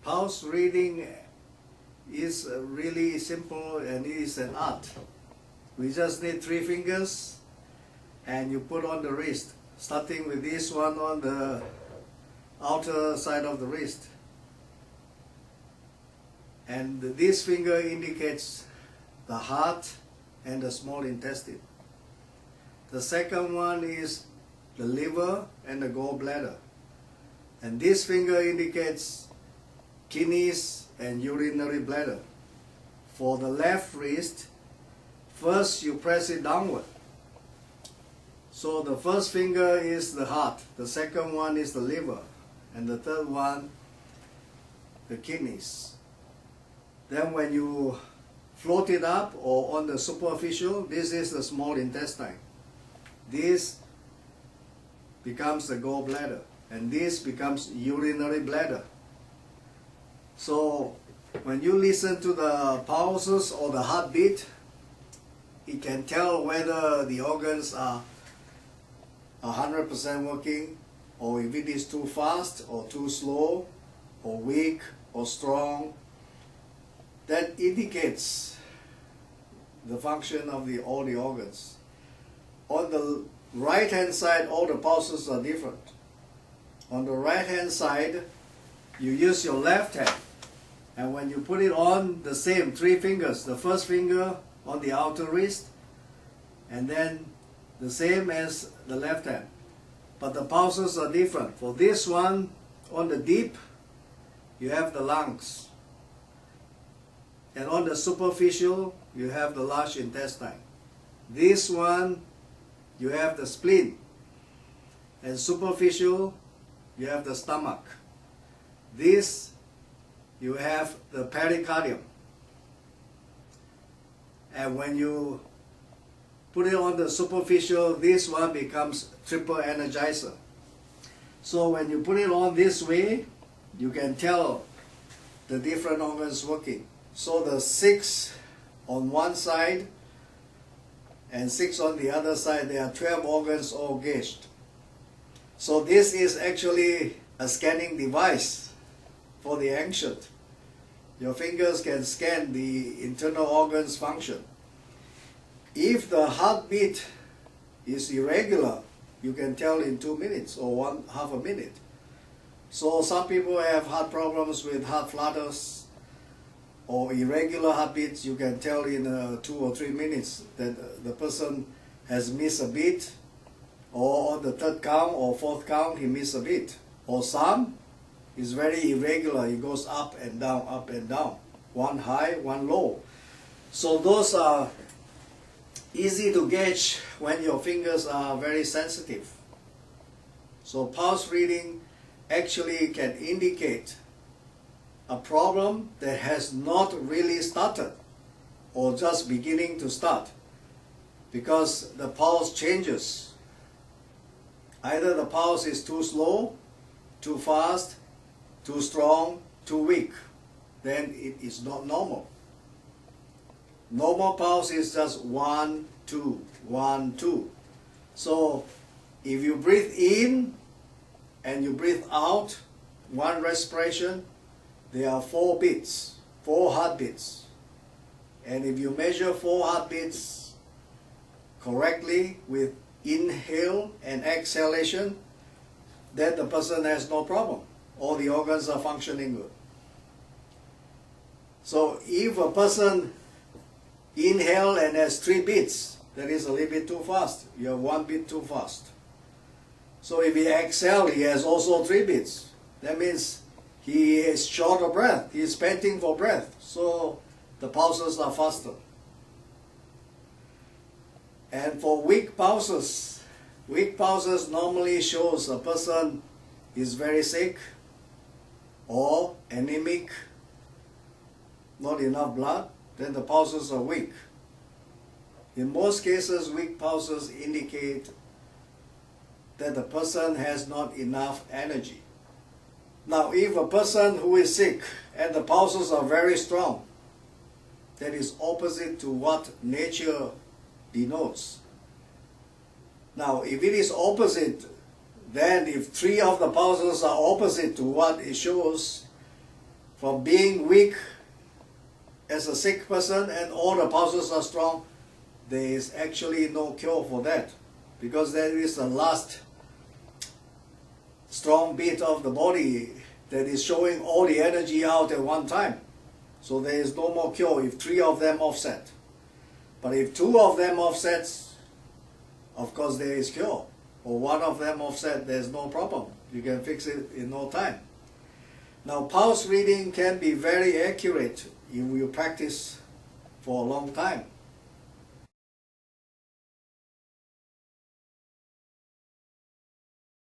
Pulse reading is really simple and it is an art. We just need 3 fingers and you put on the wrist, starting with this one on the outer side of the wrist. And this finger indicates the heart and the small intestine. The second one is the liver and the gallbladder. And this finger indicates kidneys and urinary bladder. For the left wrist, first you press it downward. So the first finger is the heart, the second one is the liver, and the third one, the kidneys. Then when you float it up or on the superficial, this is the small intestine. This becomes the gallbladder, and this becomes urinary bladder. So when you listen to the pulses or the heartbeat, it can tell whether the organs are 100% working, or if it is too fast or too slow, or weak or strong. That indicates the function of all the organs. On the right hand side, all the pulses are different. On the right hand side, you use your left hand, and when you put it on, the same 3 fingers, the first finger on the outer wrist, and then the same as the left hand. But the pulses are different. For this one, on the deep, you have the lungs. And on the superficial, you have the large intestine. This one, you have the spleen. And superficial, you have the stomach. This, you have the pericardium. And when you put it on the superficial, this one becomes triple energizer. So when you put it on this way, you can tell the different organs working. So the 6 on one side and 6 on the other side, there are 12 organs all gauged. So this is actually a scanning device for the ancient. Your fingers can scan the internal organs function. If the heartbeat is irregular, you can tell in 2 minutes or half a minute. So some people have heart problems with heart flutters or irregular heartbeats. You can tell in 2 or 3 minutes that the person has missed a beat, or on the 3rd count or 4th count he missed a beat. Or some is very irregular, it goes up and down, one high, one low. So those are easy to gauge when your fingers are very sensitive. So pulse reading actually can indicate a problem that has not really started or just beginning to start, because the pulse changes. Either the pulse is too slow, too fast, too strong, too weak, then it is not normal. Normal pulse is just 1, 2, 1, 2. So if you breathe in and you breathe out, one respiration, there are 4 beats, 4 heartbeats. And if you measure 4 heartbeats correctly with inhale and exhalation, then the person has no problem. All the organs are functioning good. So if a person inhale and has 3 beats, that is a little bit too fast. You have 1 beat too fast. So if he exhale, he has also 3 beats. That means he is short of breath. He is panting for breath. So the pulses are faster. And for weak pulses normally shows a person is very sick or anemic, not enough blood, then the pulses are weak. In most cases, weak pulses indicate that the person has not enough energy. Now, if a person who is sick and the pulses are very strong, that is opposite to what nature denotes. Now, if it is opposite, then if 3 of the pulses are opposite to what it shows, from being weak as a sick person and all the pulses are strong, there is actually no cure for that, because there is a last strong bit of the body that is showing all the energy out at one time. So there is no more cure if 3 of them offset. But if 2 of them offsets, of course there is cure. Or 1 of them offset, there's no problem. You can fix it in no time. Now pulse reading can be very accurate if you practice for a long time.